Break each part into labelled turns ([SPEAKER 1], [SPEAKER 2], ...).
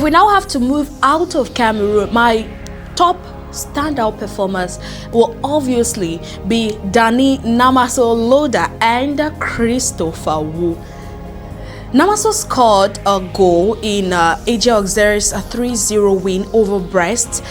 [SPEAKER 1] We now have to move out of Cameroon. My top standout performers will obviously be Danny Namaso Loda and Christopher Wooh. Namaso scored a goal in AJ Auxerre's 3-0 win over Brest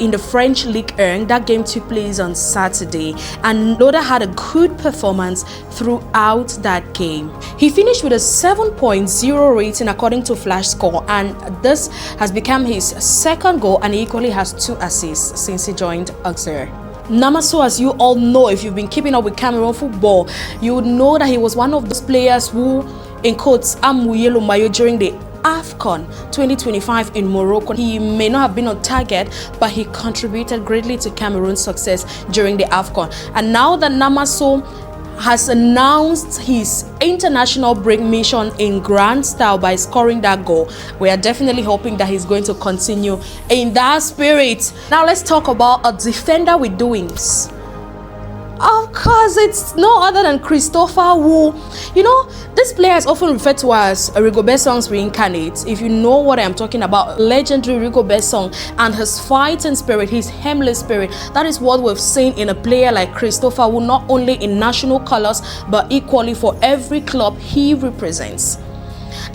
[SPEAKER 1] in the French Ligue 1. That game took place on Saturday, and Loda had a good performance throughout that game. He finished with a 7.0 rating according to Flash Score, and this has become his second goal, and he equally has 2 assists since he joined Auxerre. Namaso, as you all know, if you've been keeping up with Cameroon football, you would know that he was one of those players who, in quotes, amu yellow mayo during the AFCON 2025 in Morocco. He may not have been on target, but he contributed greatly to Cameroon's success during the AFCON. And now that Namaso has announced his international break mission in grand style by scoring that goal, we are definitely hoping that he's going to continue in that spirit. Now let's talk about a defender with doings. Of course, it's no other than Christopher Wooh. You know, this player is often referred to as a Rigobert Song's reincarnate. If you know what I'm talking about, legendary Rigobert Song and his fighting spirit, his harmless spirit, that is what we've seen in a player like Christopher Wooh, not only in national colors, but equally for every club he represents.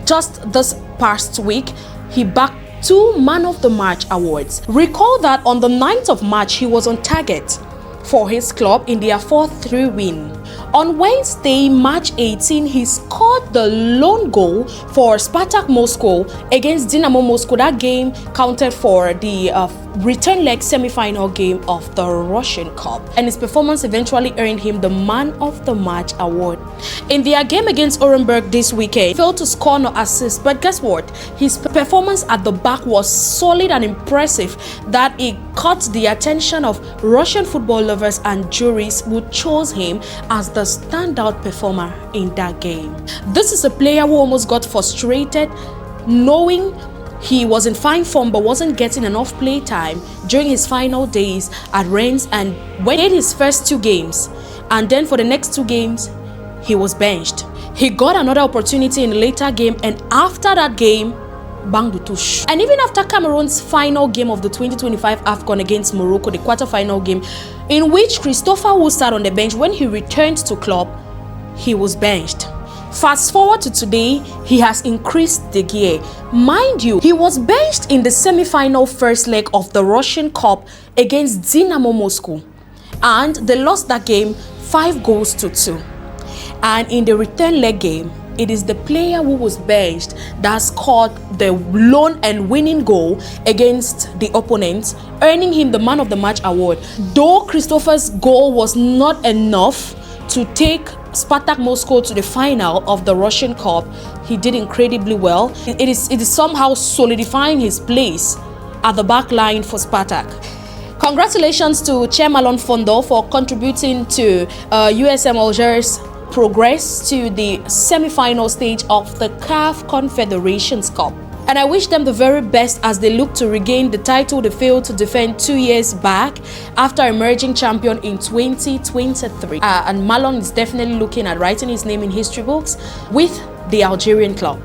[SPEAKER 1] Just this past week, he bagged 2 Man of the Match awards. Recall that on the 9th of March, he was on target for his club in their 4-3 win. On Wednesday, March 18, he scored the lone goal for Spartak Moscow against Dynamo Moscow. That game counted for the return leg semi-final game of the Russian Cup, and his performance eventually earned him the Man of the Match award. In their game against Orenburg this weekend, he failed to score no assist, but guess what? His performance at the back was solid and impressive that it caught the attention of Russian football lovers and juries who chose him as the standout performer in that game. This is a player who almost got frustrated knowing he was in fine form but wasn't getting enough play time during his final days at Rennes, and when he played his first 2 games, and then for the next 2 games he was benched. He got another opportunity in the later game, and after that game, bang the touche. And even after Cameroon's final game of the 2025 AFCON against Morocco, the quarter-final game, in which Christopher Wooh sat on the bench, when he returned to club, he was benched. Fast forward to today, he has increased the gear. Mind you, he was benched in the semi-final first leg of the Russian Cup against Dynamo Moscow, and they lost that game 5-2. And in the return leg game, it is the player who was benched that scored the lone and winning goal against the opponent, earning him the Man of the Match award. Though Christopher's goal was not enough to take Spartak Moscow to the final of the Russian Cup, he did incredibly well. It is somehow solidifying his place at the back line for Spartak. Congratulations to Che Malone Fondo for contributing to USM Alger's progress to the semi-final stage of the CAF Confederations Cup. And I wish them the very best as they look to regain the title they failed to defend 2 years back after emerging champion in 2023. And Malone is definitely looking at writing his name in history books with the Algerian club.